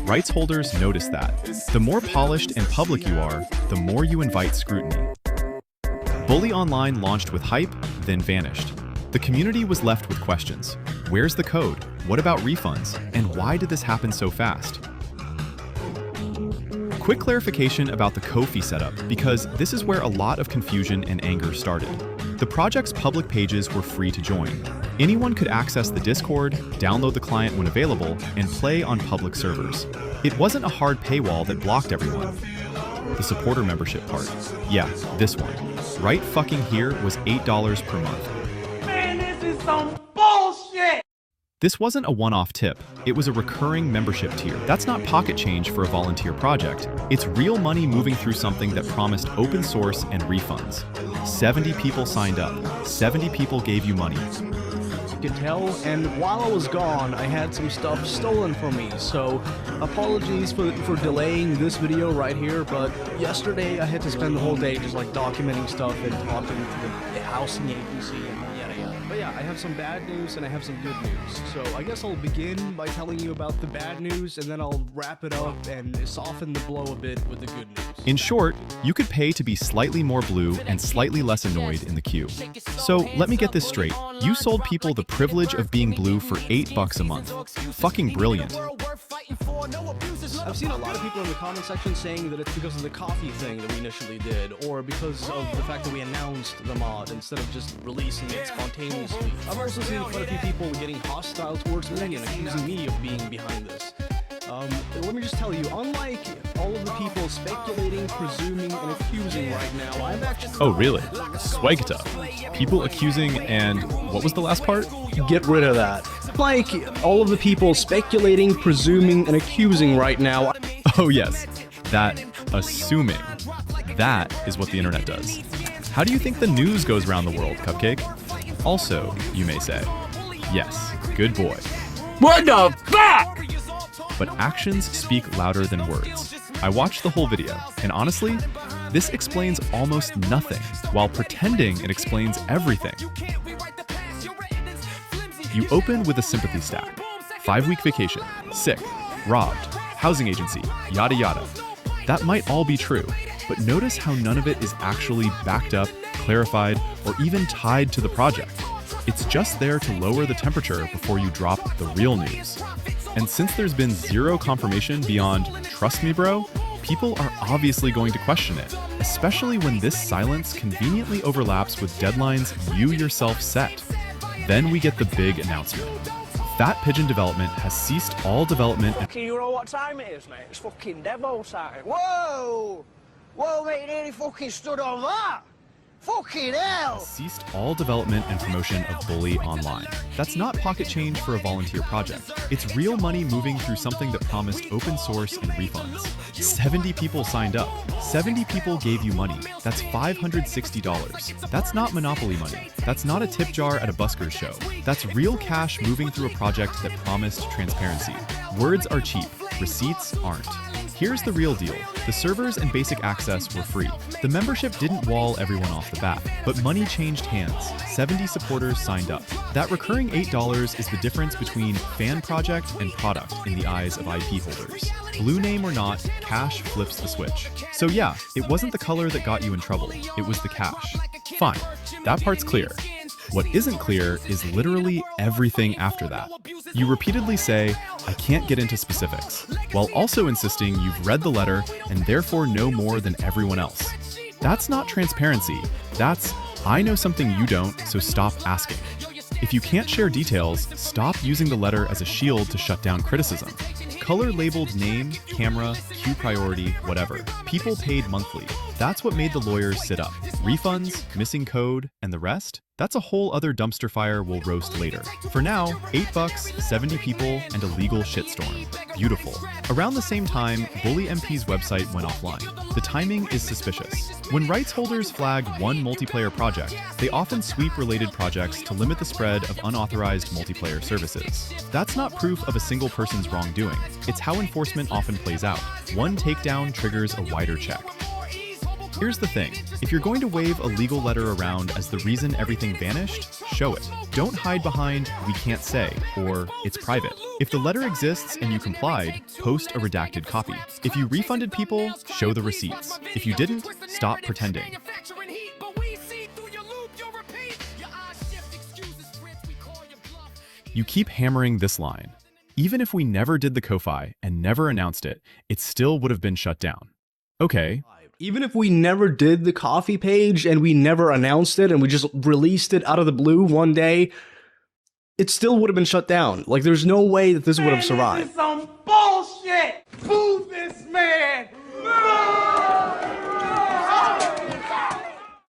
Rights holders notice that. The more polished and public you are, the more you invite scrutiny. Bully Online launched with hype, then vanished. The community was left with questions. Where's the code? What about refunds? And why did this happen so fast? Quick clarification about the Ko-fi setup, because this is where a lot of confusion and anger started. The project's public pages were free to join. Anyone could access the Discord, download the client when available, and play on public servers. It wasn't a hard paywall that blocked everyone. The supporter membership part. Yeah, this one. Right fucking here was $8 per month. Man, this is some bullshit! This wasn't a one-off tip, it was a recurring membership tier. That's not pocket change for a volunteer project. It's real money moving through something that promised open source and refunds. 70 people signed up. 70 people gave you money. You can tell, and while I was gone, I had some stuff stolen from me, so apologies for delaying this video right here, but yesterday I had to spend the whole day just like documenting stuff and talking to the housing agency and yada yada. But yeah, I have some bad news and I have some good news, so I guess I'll begin by telling you about the bad news and then I'll wrap it up and soften the blow a bit with the good news. In short, you could pay to be slightly more blue and slightly less annoyed in the queue. So let me get this straight. You sold people the privilege of being blue for $8 a month. Fucking brilliant. I've seen a lot of people in the comment section saying that it's because of the coffee thing that we initially did, or because of the fact that we announced the mod instead of just releasing it spontaneously. I've also seen quite a few people getting hostile towards me and accusing me of being behind this. Let me just tell you, unlike all of the people speculating, presuming, and accusing right now, I'm actually— Oh really? Swegta. People accusing and what was the last part? Get rid of that. Like all of the people speculating, presuming, and accusing right now. Oh yes, that assuming. That is what the internet does. How do you think the news goes around the world, Cupcake? Also, you may say, yes, good boy. What the fuck? But actions speak louder than words. I watched the whole video, and honestly, this explains almost nothing, while pretending it explains everything. You open with a sympathy stack. 5-week vacation, sick, robbed, housing agency, yada yada. That might all be true, but notice how none of it is actually backed up, clarified, or even tied to the project. It's just there to lower the temperature before you drop the real news. And since there's been zero confirmation beyond, trust me bro, people are obviously going to question it, especially when this silence conveniently overlaps with deadlines you yourself set. Then we get the big announcement. Fat Pigeon Development has ceased all development and— You know what time it is, mate? It's fucking Devo time. Whoa! Whoa, mate, you nearly fucking stood on that! Fucking hell! ceased all development and promotion of Bully Online. That's not pocket change for a volunteer project. It's real money moving through something that promised open source and refunds. 70 people signed up. 70 people gave you money. That's $560. That's not Monopoly money. That's not a tip jar at a busker show. That's real cash moving through a project that promised transparency. Words are cheap. Receipts aren't. Here's the real deal. The servers and basic access were free. The membership didn't wall everyone off the bat, but money changed hands. 70 supporters signed up. That recurring $8 is the difference between fan project and product in the eyes of IP holders. Blue name or not, cash flips the switch. So yeah, it wasn't the color that got you in trouble. It was the cash. Fine, that part's clear. What isn't clear is literally everything after that. You repeatedly say, I can't get into specifics, while also insisting you've read the letter and therefore know more than everyone else. That's not transparency. That's, I know something you don't, so stop asking. If you can't share details, stop using the letter as a shield to shut down criticism. Color labeled name, camera, queue priority, whatever. People paid monthly. That's what made the lawyers sit up. Refunds, missing code, and the rest? That's a whole other dumpster fire we'll roast later. For now, $8, 70 people, and a legal shitstorm. Beautiful. Around the same time, Bully MP's website went offline. The timing is suspicious. When rights holders flag one multiplayer project, they often sweep related projects to limit the spread of unauthorized multiplayer services. That's not proof of a single person's wrongdoing. It's how enforcement often plays out. One takedown triggers a wider check. Here's the thing. If you're going to wave a legal letter around as the reason everything vanished, show it. Don't hide behind "we can't say" or "it's private." If the letter exists and you complied, post a redacted copy. If you refunded people, show the receipts. If you didn't, stop pretending. You keep hammering this line. Even if we never did the Ko-Fi and never announced it, it still would have been shut down. Okay. Even if we never did the coffee page and we never announced it and we just released it out of the blue one day, it still would have been shut down. Like, there's no way that this would have survived. This is some bullshit! Boo this man!